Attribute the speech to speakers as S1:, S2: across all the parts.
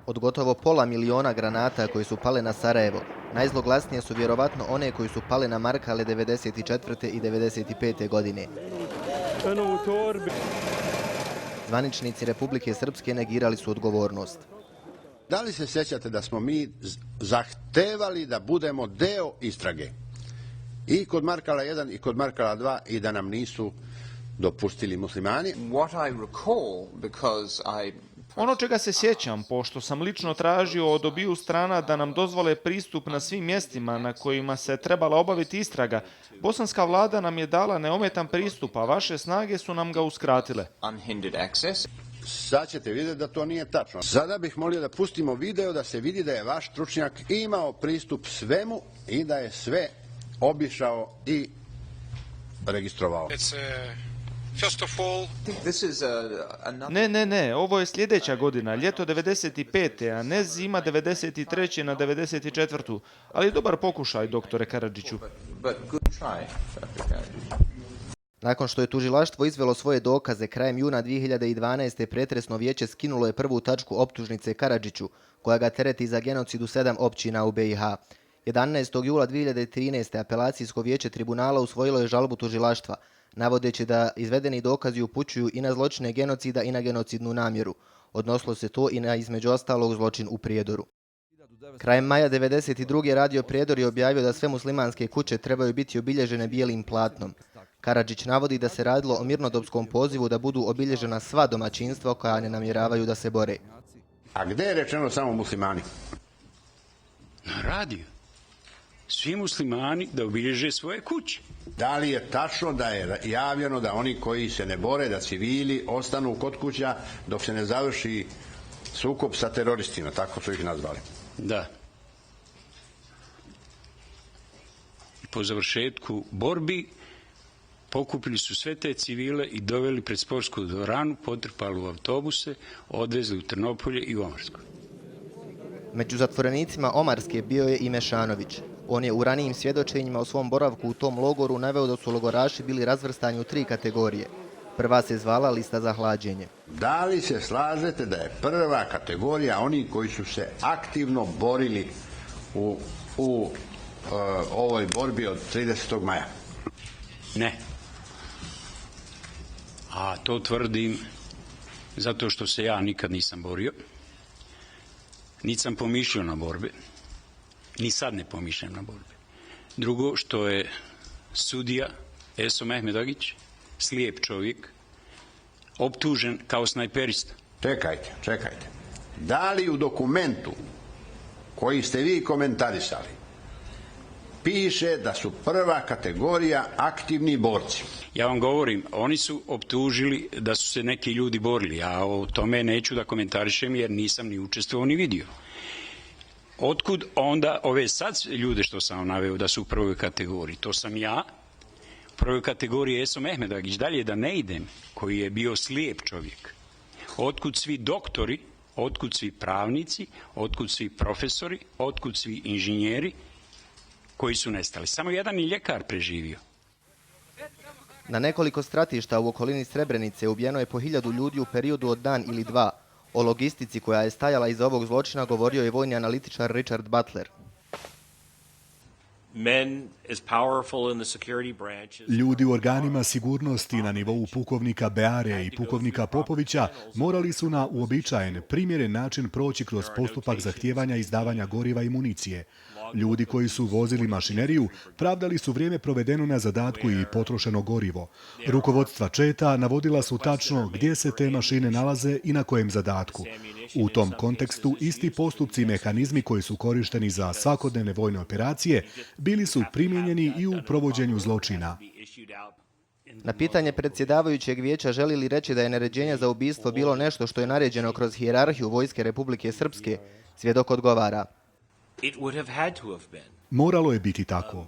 S1: Od gotovo pola miliona granata koji su pale na Sarajevo, najzloglasnije su vjerovatno one koji su pale na Markale 94. i 95. godine. Zvaničnici Republike Srpske negirali su odgovornost.
S2: Da li se sjećate da smo mi zahtevali da budemo deo istrage? I kod Markala 1 i kod Markala 2 i da nam nisu dopustili muslimani.
S3: Ono čega se sjećam, pošto sam lično tražio od obiju strana da nam dozvole pristup na svim mjestima na kojima se trebala obaviti istraga, bosanska vlada nam je dala neometan pristup, a vaše snage su nam ga uskratile.
S2: Sad ćete vidjeti da to nije tačno. Sada bih molio da pustimo video da se vidi da je vaš stručnjak imao pristup svemu i da je sve obišao i registrovao.
S3: Ne, ovo je sljedeća godina, ljeto 95. a ne zima 93. na 94. Ali dobar pokušaj, doktore Karadžiću.
S1: Nakon što je tužilaštvo izvelo svoje dokaze, krajem juna 2012. pretresno vijeće skinulo je prvu tačku optužnice Karadžiću, koja ga tereti za genocid u 7 općina u BiH. 11. jula 2013. apelacijsko vijeće tribunala usvojilo je žalbu tužilaštva, navodeći da izvedeni dokazi upućuju i na zločine genocida i na genocidnu namjeru. Odnosilo se to i na, između ostalog, zločin u Prijedoru. Krajem maja 1992. Radio Prijedor je objavio da sve muslimanske kuće trebaju biti obilježene bijelim platnom. Karadžić navodi da se radilo o mirnodopskom pozivu da budu obilježena sva domaćinstva koja ne namjeravaju da se bore.
S2: A gdje je rečeno samo muslimani?
S4: Na radiju. Svi muslimani da obilježe svoje kuće.
S2: Da li je tačno da je javljeno da oni koji se ne bore, da civili ostanu kod kuća dok se ne završi sukob sa teroristima, tako su ih nazvali?
S4: Da. Po završetku borbi pokupili su sve te civile i doveli pred sportsku dvoranu, potrpali u autobuse, odvezli u Trnopolje i u Omarsku.
S1: Među zatvorenicima Omarske bio je i Mešanović. On je u ranijim svjedočenjima o svom boravku u tom logoru naveo da su logoraši bili razvrstani u 3 kategorije. Prva se zvala lista za hlađenje.
S2: Da li se slažete da je prva kategorija oni koji su se aktivno borili u ovoj borbi od 30. maja?
S4: Ne. A to tvrdim zato što se ja nikad nisam borio. Niti sam pomišljao na borbe. Ni sad ne pomišljam na borbe. Drugo, što je sudija Eso Mehmedagić, slijep čovjek, optužen kao snajperista.
S2: Čekajte. Da li u dokumentu koji ste vi komentarisali piše da su prva kategorija aktivni borci?
S4: Ja vam govorim, oni su optužili da su se neki ljudi borili. Ja o tome neću da komentarišem jer nisam ni učestvovao ni vidio. Otkud onda ove sad ljude što sam vam naveo da su u prvoj kategoriji? To sam ja. U prvoj kategoriji Eso Mehmedagić, dalje da ne idem, koji je bio slijep čovjek. Otkud svi doktori, otkud svi pravnici, otkud svi profesori, otkud svi inženjeri koji su nestali. Samo jedan je ljekar preživio.
S1: Na nekoliko stratišta u okolini Srebrenice ubijeno je po 1000 ljudi u periodu od dan ili dva. O logistici koja je stajala iza ovog zločina govorio je vojni analitičar Richard Butler.
S5: Ljudi u organima sigurnosti na nivou pukovnika Beare i pukovnika Popovića morali su na uobičajen, primjeren način proći kroz postupak zahtijevanja izdavanja goriva i municije. Ljudi koji su vozili mašineriju pravdali su vrijeme provedeno na zadatku i potrošeno gorivo. Rukovodstva četa navodila su tačno gdje se te mašine nalaze i na kojem zadatku. U tom kontekstu isti postupci i mehanizmi koji su korišteni za svakodnevne vojne operacije bili su primijenjeni i u provođenju zločina.
S1: Na pitanje predsjedavajućeg vijeća želi li reći da je naređenje za ubistvo bilo nešto što je naređeno kroz hijerarhiju Vojske Republike Srpske, svjedok odgovara:
S5: Moralo je biti tako.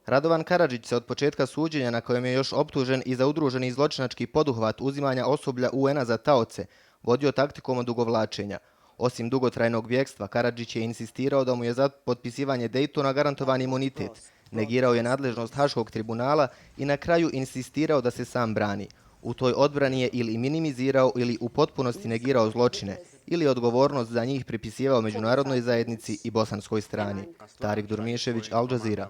S1: Radovan Karadžić se od početka suđenja, na kojem je još optužen i za udruženi zločinački poduhvat uzimanja osoblja UN-a za taoce, vodio taktikom odugovlačenja. Osim dugotrajnog bjegstva, Karadžić je insistirao da mu je za potpisivanje Dejtona garantovan imunitet, negirao je nadležnost Haškog tribunala i na kraju insistirao da se sam brani. U toj odbrani je ili minimizirao ili u potpunosti negirao zločine, ili odgovornost za njih pripisivao međunarodnoj zajednici i bosanskoj strani. Tarik Durmišević, Al Jazeera.